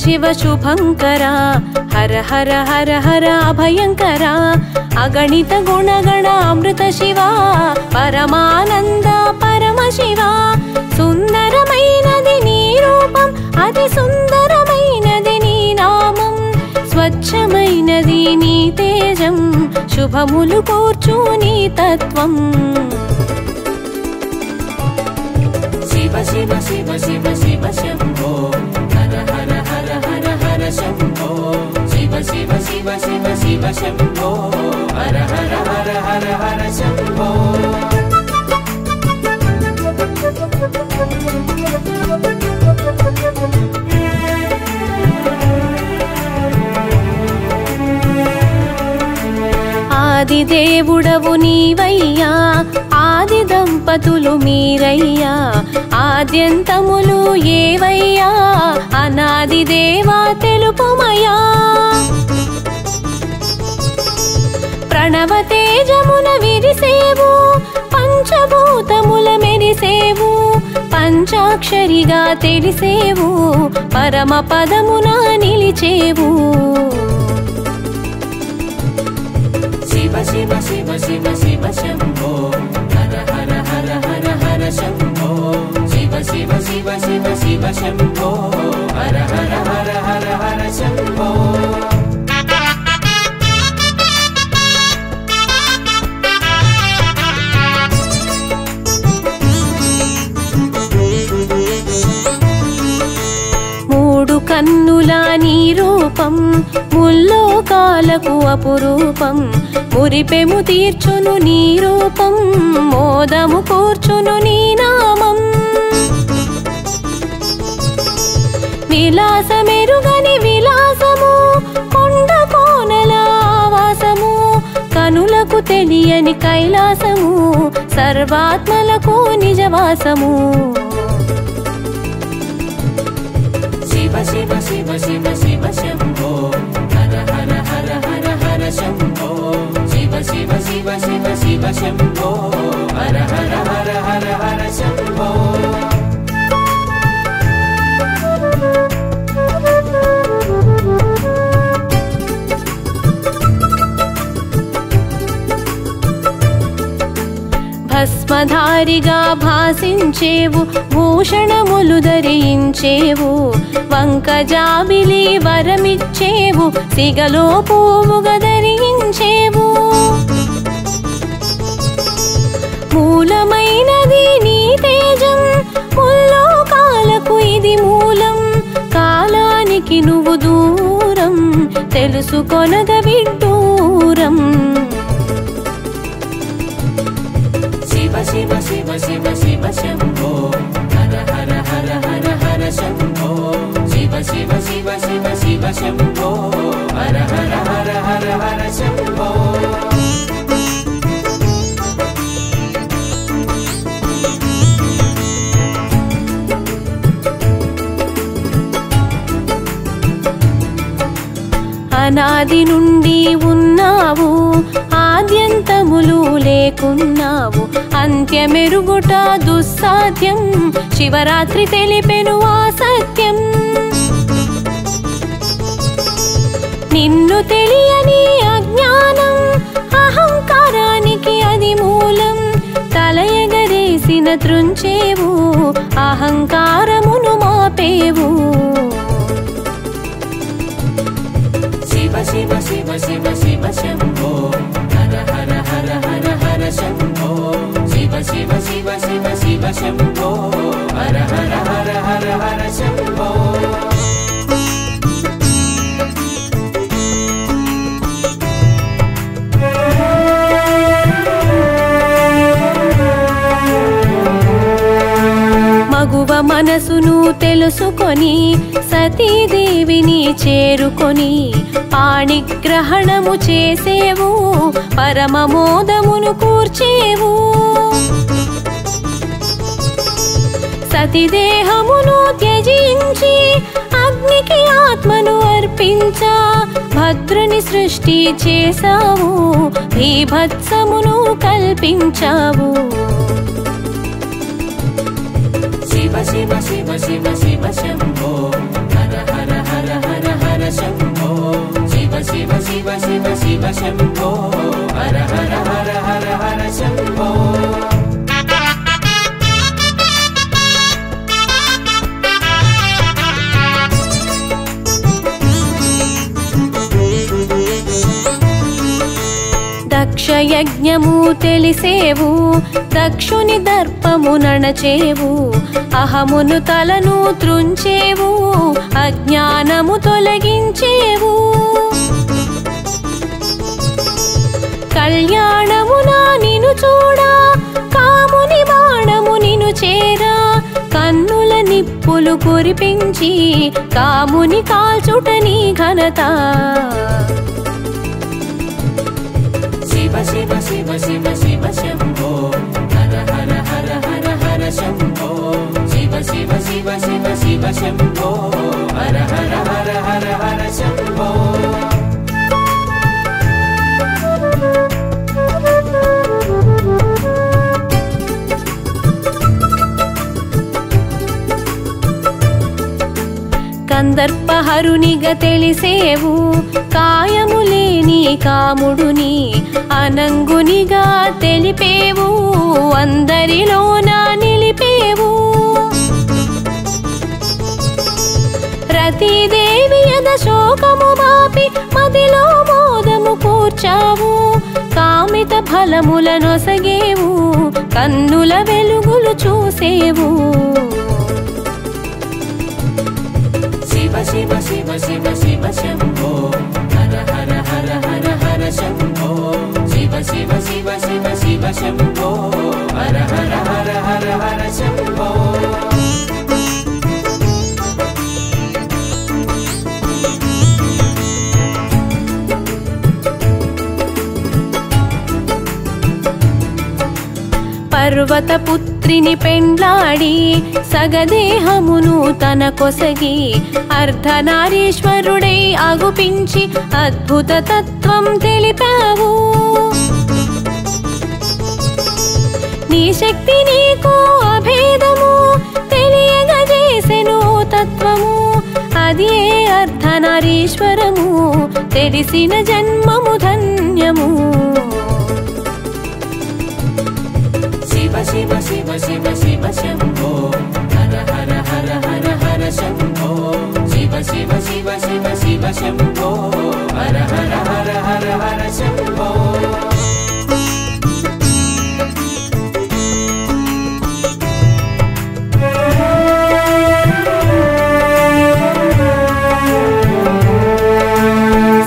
शिव शुभंकरा हर हर हर हर अभयंकरा अगणित गुणगण अमृत शिवा परमानंद परम शिवा सुंदरमैनदि नी रूपं अति सुंदरमैनदि नी नामं स्वच्छमैनदि नी तेजं शुभमुलु कूर्चु नी तत्त्वं शिव शिव शिव शिव शिव शंभो हर हर हर हर हर शंभो शिव शिव शिव शिव शिव शंभो हर हर हर हर हर शंभो ఆదిదేవుడవు నీవయ్యా ఆది దంపతులు మీరయ్యా ఆద్యంతములు ఏవయ్యా అనాది దేవా తెలుపుమయ్యా ప్రణవ తేజమున విరిసేవు పంచభూతముల మెరిసేవు పంచాక్షరిగా తెలిసేవు పరమ పదమున నిలిచేవు शिव शिव शिव शिव शिव शंभो हर हर हर हर हर शंभो शिव शिव शिव शिव शिव शंभो हर हर हर हर हर शंभो మూడు కన్నుల నీ రూపం ముల్లోకాలకు అపురూపం మురిపెము తీర్చును నీ రూపం మోదము కూర్చును నీ నామం విలాసమెరుగని విలాసము కొండ కోనల ఆవాసము కనులకు తెలియని కైలాసము సర్వాత్మలకు నిజవాసము शिव शिव शिव शिव शिव शंभो हर हर हर हर हर शंभो शिव शिव शिव शिव शिव शंभो हर हर हर हर हर शंभो భస్మధారిగా భాసించేవు భూషణములు ధరించేవు వంకజాబిలి వరమిచ్చేవు సిగలో పువ్వుగా ధరించేవు మూలమైనది నీ తేజం ముల్లోకాలకు ఇది మూలం కాలానికి నువ్వు దూరం తెలుసుకొనగ విడ్డూరం शिव शिव शिव शिव शिव शंभो हर हर हर हर हर शंभो शिव शिव शिव शिव शिव शंभो हर हर हर हर हर शंभो అనాది నుండి ఉన్నావు ఆద్యంతములు లేకున్నావు అంత్యమెరుగుట దుస్సాధ్యం శివరాత్రి తెలిపెను ఆ సత్యం నిన్ను తెలియని అజ్ఞానం అహంకారానికి అది మూలం తల ఎగరేసిన త్రుంచేవు అహంకారమును మాపేవు शिव शिव शिव शिव शिव शंभो हर हर हर हर हर शंभो शिव शिव शिव शिव शिव शंभो हर हर हर हर हर शंभो మగువ మనసును తెలుసుకొని సతీదేవిని చేరుకొని పాణిగ్రహణము చేసేవు పరమమోదమును కూర్చేవు సతిదేహమును త్యజించి అగ్నికి ఆత్మను అర్పించా భద్రుని సృష్టి చేసావు భీభత్సమును కల్పించావు शिव शिव शिव शिव शिव शंभो हर हर हर యజ్ఞము తెలిసేవు, దక్షుని దర్పము నణచేవు, అహమును తలను త్రుంచేవు, అజ్ఞానము తొలగించేవు. కళ్యాణమునా నిను చూడా, కాముని బాణము నిను చేరా, కన్నుల నిప్పులు కురిపించి కాముని కాల్చుట నీ ఘనత. శివ శివ శివ శివ శివ శంభో హర హర హర హర హర శంభో. శివ శివ శివ శివ శివ శంభో హర హర హర హర హర శంభో. కందర్పహరునిగా తెలిసేవు, కాయము లేని కాముడుని అనంగునిగా తెలిపేవు, అందరిలోన నిలిపేవు. రతీదేవి యద శోకము మాపి మదిలో మోదము కూర్చావు, కామిత ఫలములనొసగేవు, కన్నుల వెలుగులు చూసేవు. శివ శివ శివ శివ శివ శంభో హర హర హర హర హర శంభో. శివ శివ శివ శివ శివ శంభో హర హర హర హర హర శంభో. పర్వత పుత్రిని పెండ్లాడి సగదేహమును తన కొసగి, అర్ధనారీశ్వరుడై అగుపించి అద్భుత తత్వం తెలిపావు. నీ శక్తి నీకు అభేదము తెలియగజేసెను తత్వము, అది ఏ అర్ధనారీశ్వరము తెలిసిన జన్మము ధన్యము. శివ శివ శివ శివ శివ శంభో హర హర హర హర హర శంభో. శివ శివ శివ శివ శివ శంభో హర హర హర హర హర శంభో.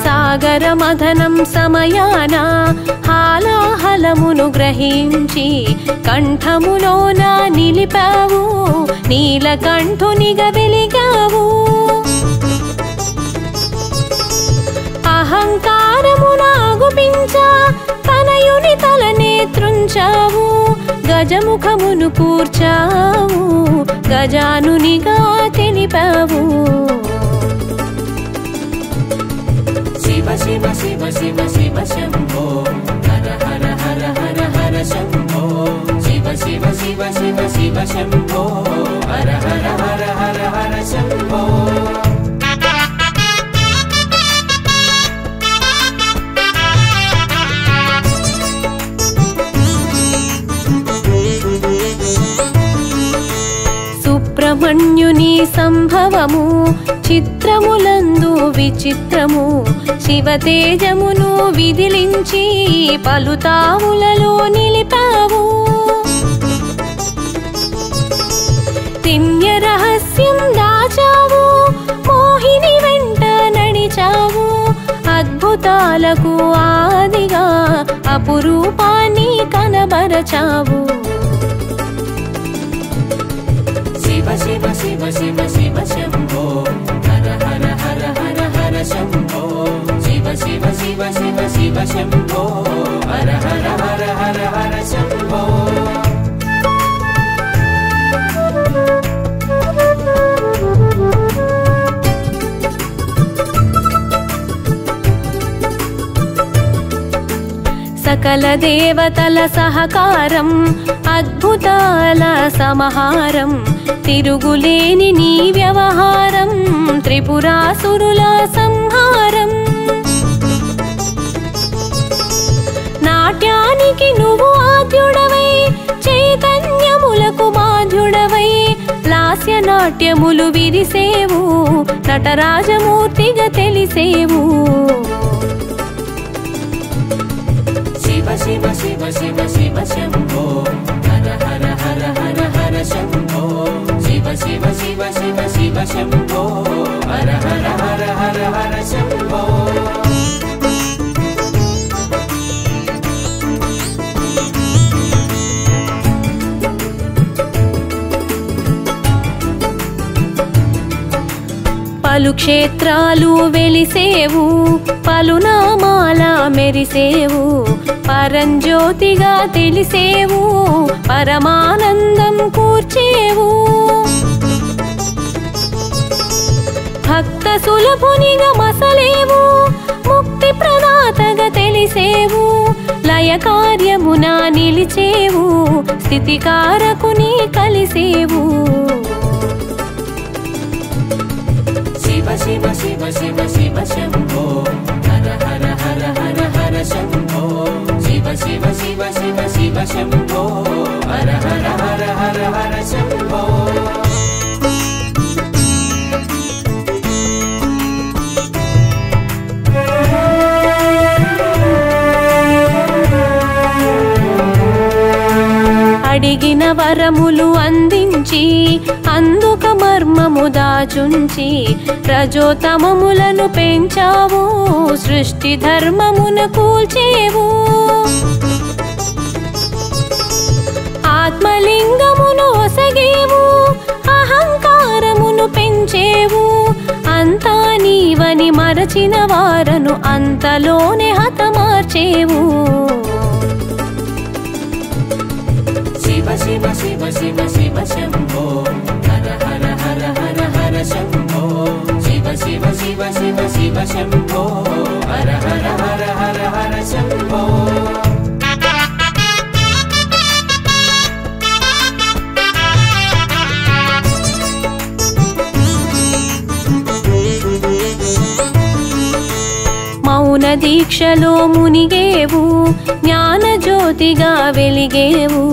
సాగర మథనం సమయాన హాలాహలమును గ్రహించి కంఠములోన నిలిపావు, నీలకంఠునిగా వెలిగావు. అహంకారమునాగుపించా తనయుని తలనే త్రుంచావు, గజముఖమును కూర్చావు, గజానునిగా తెలిపావు. శివ శివ శివ శివ శివ శంభో హర హర హర హర హర శంభో. శివ శివ శివ శివ శివ శంభో హర హర హర హర హర శంభో. సుబ్రహ్మణ్యుని సంభవము చిత్రములందు విచిత్రము, శివతేజమును విదిలించి పలుతావులలో నిలిపావు. తిన్య రహస్యం దాచావు, మోహిని వెంట నడిచావు, అద్భుతాలకు ఆదిగా అపురూపాన్ని కనబరచావు. శివ శివ శివ శివ శివ శంభో హర హర హర హర హర శంభో. శివ శివ శివ శివ శివ శంభో హర హర హర హర హర శంభో. సకల దేవతల సహకారం, అద్భుతాల సమహారం, తిరుగులేని నీ వ్యవహారం, త్రిపురాసురుల సంహారం. నాట్యానికి నువ్వు ఆద్యుడవై, చైతన్యములకు బాధ్యుడవై, లాస్య నాట్యములు విరిసేవు, నటరాజమూర్తిగా తెలిసేవు. శివ శివ శివ శివ శివ శంభో హర హర హర హర హర శంభో శివ శివ శివ శివ శివ శంభో హర హర హర హర హర శంభో పలు క్షేత్రాలు వెలిసేవు పలునామాల మెరిసేవు పరంజ్యోతిగా తెలిసేవు పరమానందం కూర్చేవు భక్త సులభునిగా మసలేవు ముక్తి ప్రదాతగా తెలిసేవు లయ కార్యమున నిలిచేవు స్థితికారకుని కలిసేవు శివ శివ శివ శివ శంభో హర హర హర హర హర శంభో శివ శివ శివ శివ శివ శంభో హర హర హర హర హర శంభో అడిగిన వరములు అందించి అందుక మర్మము దాచుంచి రజోతమములను పెంచావు సృష్టి ధర్మమున కూల్చేవు ఆత్మలింగమును ఒసగేవు అహంకారమును పెంచేవు అంతా నీవని మరచిన వారను అంతలోనే హతమార్చేవు శివ శివ శివ శివ శంభో హర హర హర హర హర శంభో శివ శివ శివ శివ శివ శంభో హర హర హర హర హర శంభో మౌన దీక్షలో మునిగేవు జ్ఞాన జ్యోతిగా వెలిగేవు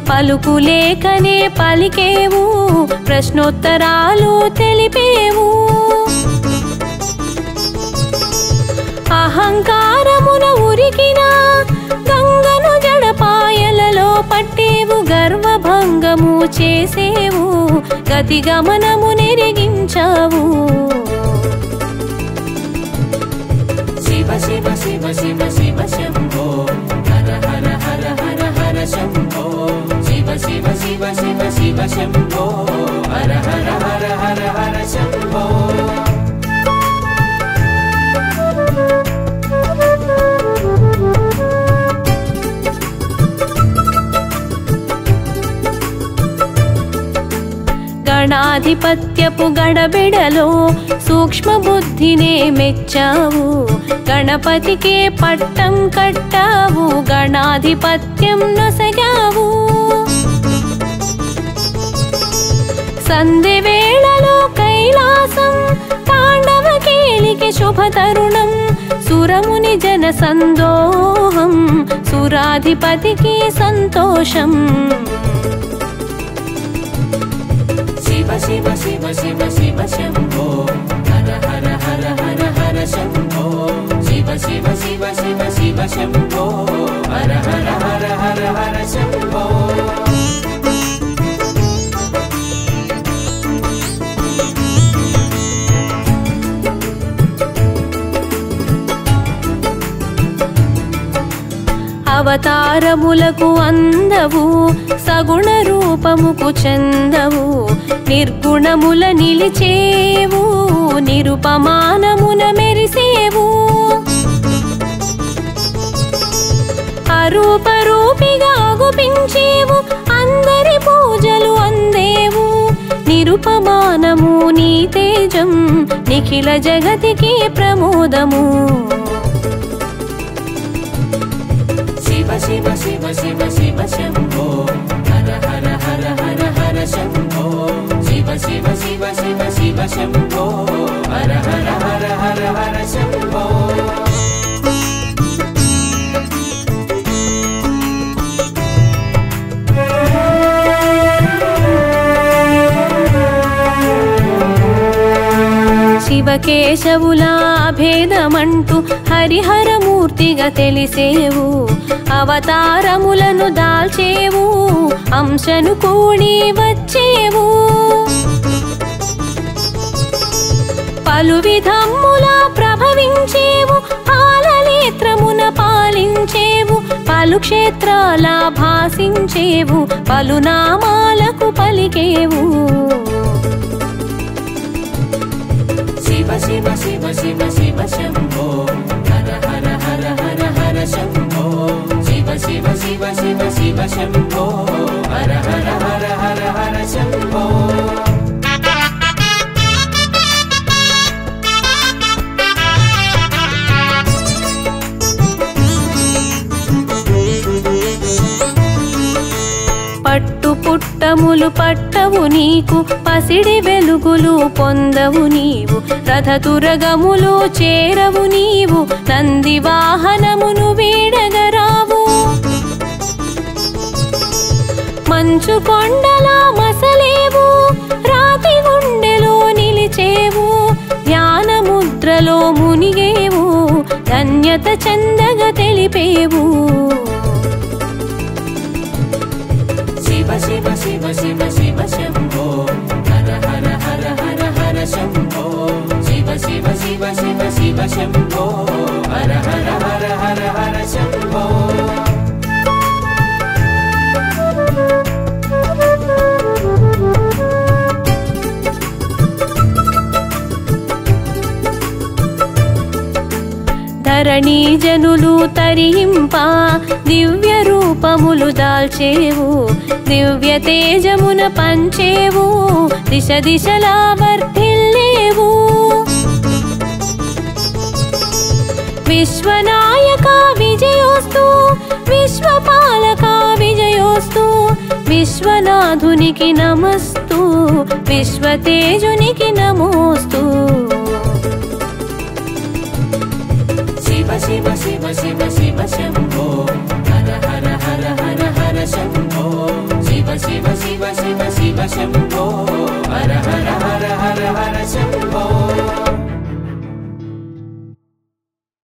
పలుకులేకనే పలికేవు ప్రశ్నోత్తరాలు తెలిపేవు అహంకారమున ఉరికిన గంగను జడపాయలలో పట్టేవు గర్వభంగము చేసేవు గతి గమనము నెరిగించావు శివ శివ శివ శివ శంభో హర హర హర హర హర శంభో శివ శివ శివ శివ శివ శంభో హర హర హర హర హర శంభో గణాధిపత్యపు గడబిడలో సూక్ష్మ బుద్ధినే మెచ్చావు గణపతికే పట్టం కట్టావు గణాధిపత్యం నొసగావు సంధి వేళలో కైలాసం తాండవ కేలికి శుభ తరుణం సురముని జన సందోహం సురాధిపతికి సంతోషం శివ శివ శివ శివ శంభో హర హర హర హర హర శంభో శివ శివ శివ శివ శివ శంభో హర హర హర హర హర శంభో అవతారములకు అందవు సగుణ రూపముకు చందవు నిర్గుణముల నిలిచేవు నిరుపమానమున మెరిసేవు అరూపరూపిగా గుపించేవు అందరి పూజలు అందేవు నిరుపమానము నీ తేజం నిఖిల జగతికి ప్రమోదము శివ శివ శివ శివ శంభో హర హర హర హర హర శంభో శివ శివ శివ శివ శివ శంభో హర హర హర హర హర శంభో శివకేశవులా భేదమంటూ హరిహరమూర్తిగా తెలిసేవు అవతారములను దాల్చేవు అంశను కూడి వచ్చేవు పలు విధములా ప్రభవించేవు పాలనేత్రమున పాలించేవు పలు క్షేత్రాల భాసించేవు పలు నామాలకు పలికేవు శివ శివ శివ శివ శివ శంభో హర హర హర హర హర శంభో శివ శివ శివ శివ శివ శంభో హర హర హర హర హర శంభో పట్టు పుట్టములు పట్టవు నీకు పసిడి వెలుగులు పొందవు నీవు రథతురగములు చేరవు నీవు నంది వాహనమును వీడగరావు మంచు కొండలా మసలేవు రాతి గుండెలో నిలిచేవు ధ్యాన ముద్రలో మునిగేవు ధన్యత చెందగా తెలిపేవు శివ శివ శివ శివ శివ శంభో హర హర హర హర హర శంభో శివ శివ శివ శివ శివ శంభో హర హర హర హర హర శంభో ధరణీ జనులు తరింప దివ్య రూపములు దాల్చేవు దివ్య తేజమున పంచేవు దిశ దిశలా వర్ధిల్లేవు విశ్వనాయక విజయోస్తు విశ్వపాలక విజయోస్తు విశ్వనాథునికి నమస్తు విశ్వతేజునికి నమోస్తు